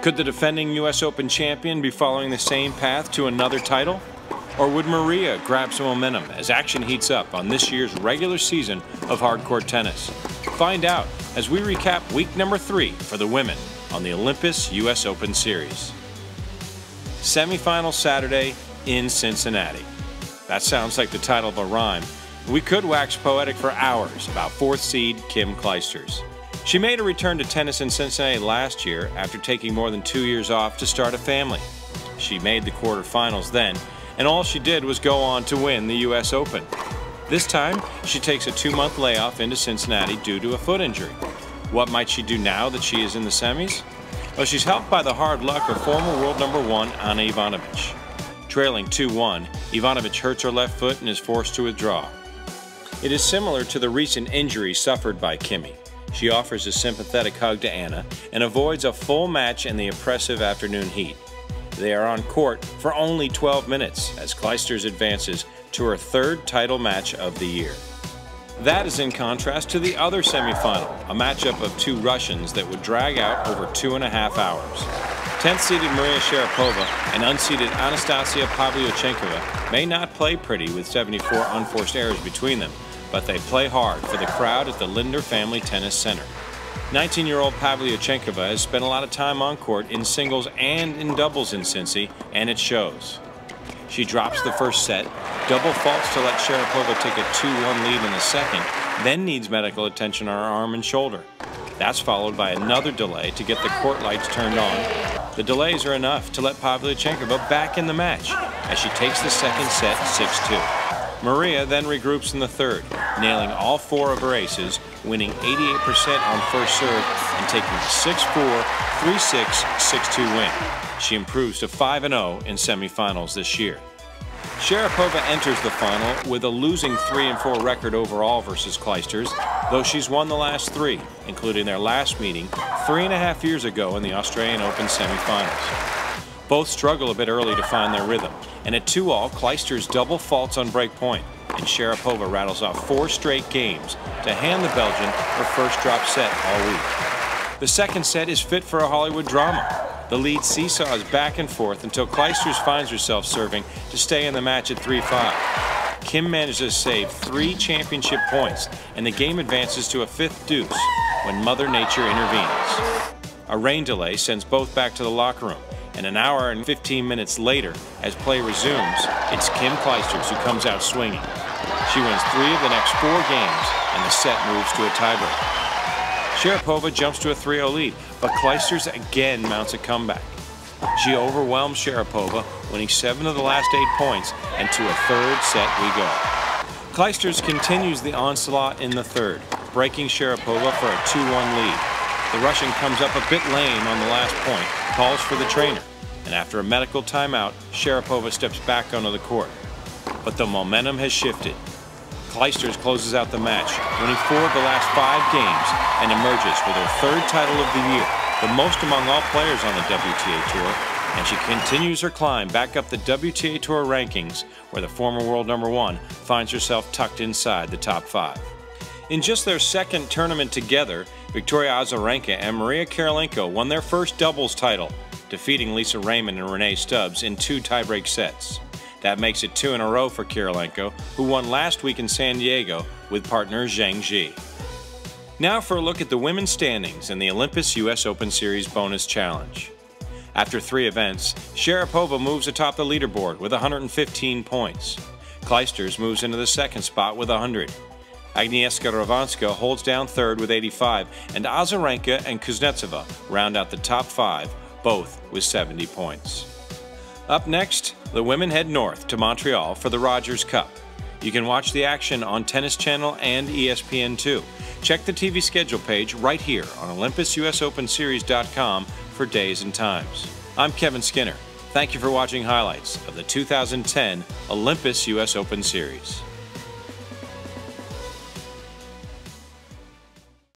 Could the defending U.S. Open champion be following the same path to another title? Or would Maria grab some momentum as action heats up on this year's regular season of hardcourt tennis? Find out as we recap week number 3 for the women on the Olympus U.S. Open Series. Semifinal Saturday in Cincinnati. That sounds like the title of a rhyme. We could wax poetic for hours about 4th seed Kim Clijsters. She made a return to tennis in Cincinnati last year after taking more than 2 years off to start a family. She made the quarterfinals then, and all she did was go on to win the U.S. Open. This time, she takes a 2-month layoff into Cincinnati due to a foot injury. What might she do now that she is in the semis? Well, she's helped by the hard luck of former world number 1 Ana Ivanovic. Trailing 2-1, Ivanovic hurts her left foot and is forced to withdraw. It is similar to the recent injury suffered by Kimmy. She offers a sympathetic hug to Anna and avoids a full match in the oppressive afternoon heat. They are on court for only 12 minutes as Clijsters advances to her 3rd title match of the year. That is in contrast to the other semifinal, a matchup of 2 Russians that would drag out over 2.5 hours. 10th-seeded Maria Sharapova and unseeded Anastasia Pavlyuchenkova may not play pretty with 74 unforced errors between them, but they play hard for the crowd at the Linder Family Tennis Center. 19-year-old Pavlyuchenkova has spent a lot of time on court in singles and in doubles in Cincy, and it shows. She drops the first set, double faults to let Sharapova take a 2-1 lead in the second, then needs medical attention on her arm and shoulder. That's followed by another delay to get the court lights turned on. The delays are enough to let Pavlyuchenkova back in the match as she takes the second set 6-2. Maria then regroups in the 3rd, nailing all 4 of her aces, winning 88% on first serve and taking a 6-4, 3-6, 6-2 win. She improves to 5-0 in semifinals this year. Sharapova enters the final with a losing 3-4 record overall versus Clijsters, though she's won the last 3, including their last meeting 3.5 years ago in the Australian Open semifinals. Both struggle a bit early to find their rhythm, and at 2-all, Clijsters double faults on break point, and Sharapova rattles off 4 straight games to hand the Belgian her first drop set all week. The second set is fit for a Hollywood drama. The lead seesaws back and forth until Clijsters finds herself serving to stay in the match at 3-5. Kim manages to save 3 championship points, and the game advances to a 5th deuce when Mother Nature intervenes. A rain delay sends both back to the locker room, and an hour and 15 minutes later, as play resumes, it's Kim Clijsters who comes out swinging. She wins 3 of the next 4 games, and the set moves to a tiebreak. Sharapova jumps to a 3-0 lead, but Clijsters again mounts a comeback. She overwhelms Sharapova, winning 7 of the last 8 points, and to a 3rd set we go. Clijsters continues the onslaught in the 3rd, breaking Sharapova for a 2-1 lead. The Russian comes up a bit lame on the last point, calls for the trainer, and after a medical timeout, Sharapova steps back onto the court. But the momentum has shifted. Clijsters closes out the match, winning 4 of the last 5 games, and emerges with her 3rd title of the year, the most among all players on the WTA Tour, and she continues her climb back up the WTA Tour rankings, where the former world number 1 finds herself tucked inside the top 5. In just their 2nd tournament together, Victoria Azarenka and Maria Karolinko won their first doubles title, defeating Lisa Raymond and Renee Stubbs in 2 tiebreak sets. That makes it 2 in a row for Karolinko, who won last week in San Diego with partner Zheng Ji. Now for a look at the women's standings in the Olympus U.S. Open Series Bonus Challenge. After 3 events, Sharapova moves atop the leaderboard with 115 points. Clijsters moves into the 2nd spot with 100. Agnieszka Radwanska holds down 3rd with 85, and Azarenka and Kuznetsova round out the top 5, both with 70 points. Up next, the women head north to Montreal for the Rogers Cup. You can watch the action on Tennis Channel and ESPN2. Check the TV schedule page right here on OlympusUSOpenSeries.com for days and times. I'm Kevin Skinner. Thank you for watching highlights of the 2010 Olympus US Open Series.